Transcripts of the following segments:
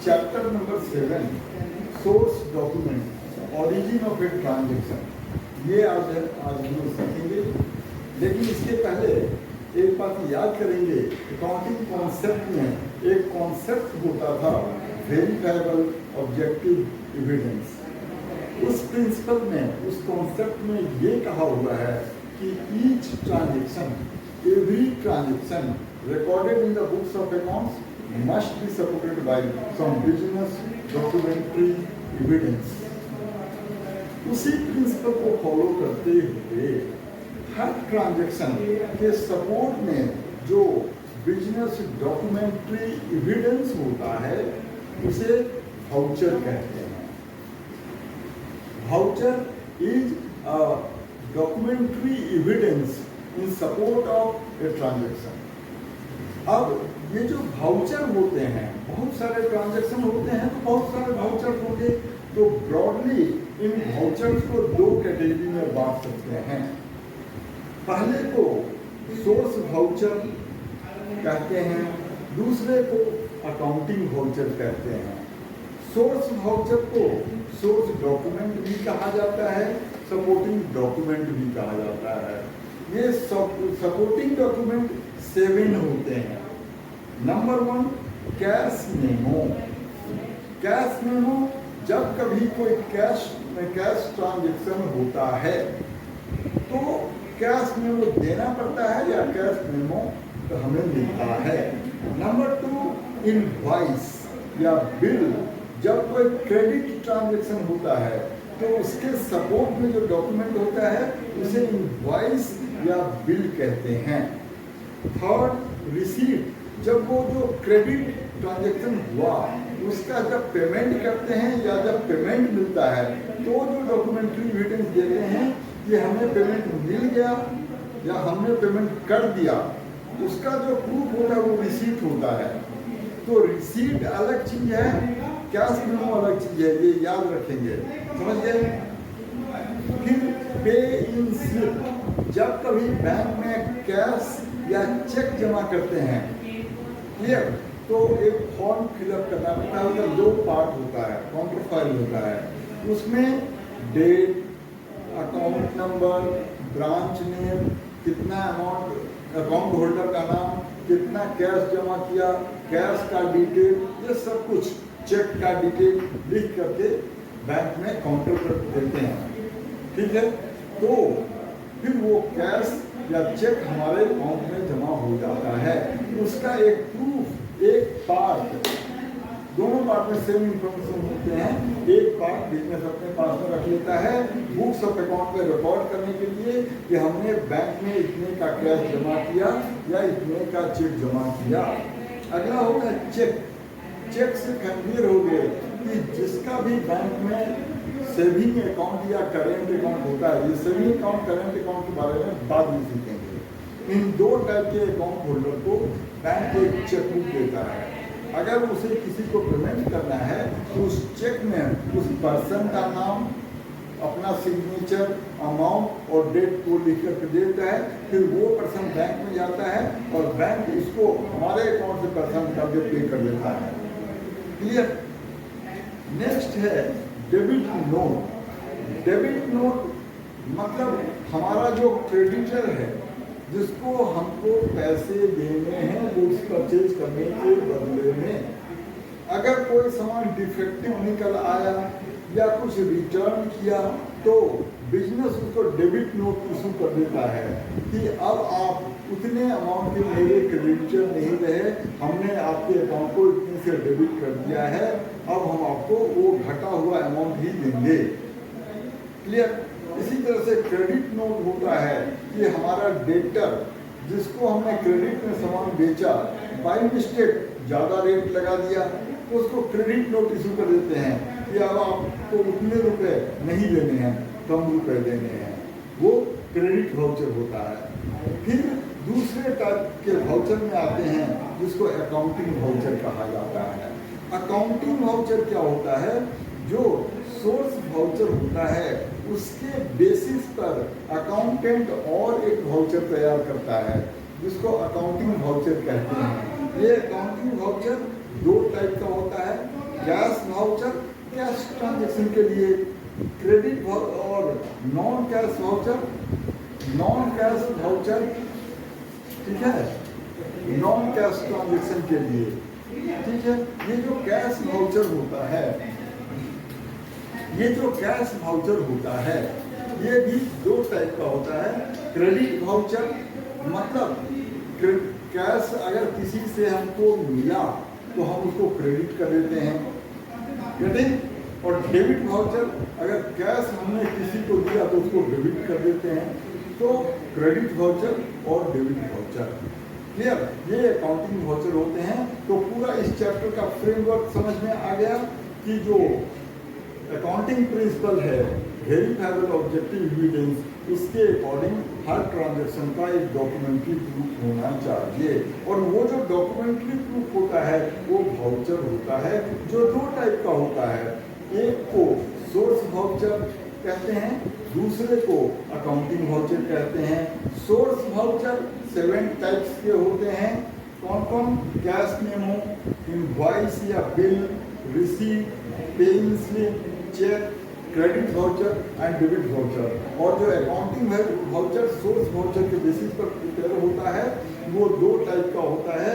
Chapter number 7 source document origin of a transaction, ये आज हम लोग सीखेंगे। लेकिन इसके पहले एक बात याद करेंगे, अकाउंटिंग कॉन्सेप्ट में एक कॉन्सेप्ट होता था वेरिफाइबल ऑब्जेक्टिव एविडेंस। उस प्रिंसिपल में, उस कॉन्सेप्ट में ये कहा हुआ है कि each transaction, every transaction recorded in the books of accounts must be supported by some business documentary evidence। उसी प्रिंसिपल को फॉलो करते हुए हर ट्रांजैक्शन के सपोर्ट में जो बिजनेस डॉक्यूमेंट्री एविडेंस होता है उसे वाउचर कहते हैं। Voucher is a documentary evidence in support of a transaction. अब ये जो वाउचर होते हैं, बहुत सारे ट्रांजैक्शन होते हैं तो बहुत सारे वाउचर होंगे, तो ब्रॉडली इन वाउचर्स को दो कैटेगरी में बांट सकते हैं। पहले को सोर्स वाउचर कहते हैं, दूसरे को अकाउंटिंग वाउचर कहते हैं। सोर्स वाउचर को सोर्स डॉक्यूमेंट भी कहा जाता है, सपोर्टिंग डॉक्यूमेंट भी कहा जाता है। ये सपोर्टिंग डॉक्यूमेंट 7 होते हैं। Number 1 cash memo. Cash memo, जब कभी कोई कैश ट्रांजैक्शन होता है तो कैश मेमो देना पड़ता है या कैश मेमो तो हमें मिलता है। नंबर 2 इनवॉइस या बिल। जब कोई क्रेडिट ट्रांजैक्शन होता है तो उसके सपोर्ट में जो डॉक्यूमेंट होता है उसे इनवॉइस या बिल कहते हैं। Third receipt. जब वो जो क्रेडिट ट्रांजैक्शन हुआ उसका जब पेमेंट करते हैं या जब पेमेंट मिलता है तो जो डॉक्यूमेंट्री एविडेंस देते हैं कि हमें पेमेंट मिल गया या हमने पेमेंट कर दिया, उसका जो प्रूफ होता है वो रिसीट होता है। तो रिसीट अलग चीज है, कैश मेमो अलग चीज है, ये याद रखेंगे, समझ गए। फिर पे इन स्लिप। जब कभी बैंक में कैश या चेक जमा करते हैं, क्लियर, तो एक फॉर्म फिलअप करना पड़ता है, उसका 2 पार्ट होता है, काउंटर फाइल होता है। उसमें date, account number, branch name, कितना अमाउंट, अकाउंट होल्डर का नाम, कितना कैश जमा किया, कैश का डिटेल, ये सब कुछ, चेक का डिटेल लिख करके बैंक में काउंटर पर देते हैं, ठीक है। तो फिर वो कैश या चेक हमारे अकाउंट में जमा हो जाता है। उसका एक प्रूफ, एक पार्ट, दोनों पार्ट में सेम इंफॉर्मेशन होते हैं। एक पार्ट बिजनेस अपने पास में रख लेता है बुक्स ऑफ अकाउंट में रिकॉर्ड करने के लिए कि हमने बैंक में इतने का कैश जमा किया या इतने का चेक जमा किया। अगला होगा चेक। चेक से कन्वीर हो गए कि जिसका भी बैंक में सेविंग अकाउंट या करेंट अकाउंट होता है, ये सेविंग अकाउंट करेंट अकाउंट के बारे में बाद में सीखेंगे। इन 2 टाइप के अकाउंट होल्डर को बैंक एक चेकबुक देता है। अगर उसे किसी को पेमेंट करना है तो उस चेक में उस पर्सन का नाम, अपना सिग्नेचर, अमाउंट और डेट को लिख कर देता है। फिर वो पर्सन बैंक में जाता है और बैंक इसको हमारे अकाउंट से पर्सन का पे कर देता है, क्लियर। नेक्स्ट है डेबिट नोट। डेबिट नोट मतलब हमारा जो क्रेडिटर है जिसको हमको पैसे देने हैं गुड्स परचेज करने के बदले में, अगर कोई सामान डिफेक्टिव निकल आया या कुछ रिटर्न किया तो बिजनेस उसको डेबिट नोट इशू कर देता है कि अब आप उतने अमाउंट के मेरे क्रेडिटर नहीं रहे, हमने आपके अकाउंट को इतने से डेबिट कर दिया है, अब हम आपको वो घटा हुआ अमाउंट ही देंगे, क्लियर। इसी तरह से क्रेडिट नोट होता है कि हमारा डेटर जिसको हमने क्रेडिट में सामान बेचा, बाई मिस्टेक ज़्यादा रेट लगा दिया तो उसको क्रेडिट नोट इशू कर देते हैं कि अब आपको उतने रुपए नहीं देने हैं, कम रुपए देने हैं, वो क्रेडिट वाउचर होता है। फिर दूसरे टाइप के वाउचर में आते हैं जिसको अकाउंटिंग वाउचर कहा जाता है। अकाउंटिंग वाउचर क्या होता है? जो सोर्स वाउचर होता है उसके बेसिस पर अकाउंटेंट और एक वाउचर तैयार करता है जिसको अकाउंटिंग वाउचर कहते हैं। ये अकाउंटिंग वाउचर 2 टाइप का होता है। कैश वाउचर कैश ट्रांजैक्शन के लिए, क्रेडिट और non cash voucher non cash voucher, ठीक है, नॉन कैश ट्रांजैक्शन के लिए, ठीक है। ये जो कैश वाउचर होता है, ये जो कैश वाउचर होता है, ये भी दो टाइप का होता है। क्रेडिट वाउचर मतलब कैश अगर किसी से हमको मिला तो हम उसको क्रेडिट कर देते हैं, क्रेडिट। और डेबिट वाउचर अगर कैश हमने किसी को दिया तो उसको डेबिट कर देते हैं। तो क्रेडिट वाउचर और डेबिट वाउचर, क्लियर, ये अकाउंटिंग वाउचर होते हैं। तो पूरा इस चैप्टर का फ्रेमवर्क समझ में आ गया कि जो अकाउंटिंग प्रिंसिपल है, वेरीफाइबल ऑब्जेक्टिव एविडेंस, उसके अकॉर्डिंग हर ट्रांजैक्शन का एक डॉक्यूमेंट्री प्रूफ होना चाहिए। और वो जो डॉक्यूमेंट्री प्रूफ होता है वो वाउचर होता है, जो दो टाइप का होता है। एक को सोर्स वाउचर कहते हैं, दूसरे को अकाउंटिंग वाउचर कहते हैं। सोर्स वाउचर 7 टाइप्स के होते हैं। कौन कौन? कैश मेमो, इनवॉइस या bill, receipt, paying slip, cheque, credit voucher and debit voucher. और जो अकाउंटिंग वाउचर सोर्स वाउचर के बेसिस पर प्रिपेयर होता है वो दो टाइप का होता है,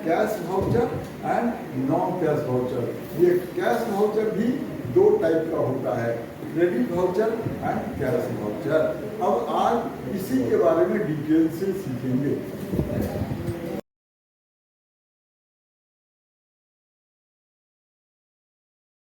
cash voucher and non cash voucher. ये कैश वाउचर भी दो टाइप का होता है, credit voucher and cash voucher. अब आज इसी के बारे में डिटेल से सीखेंगे।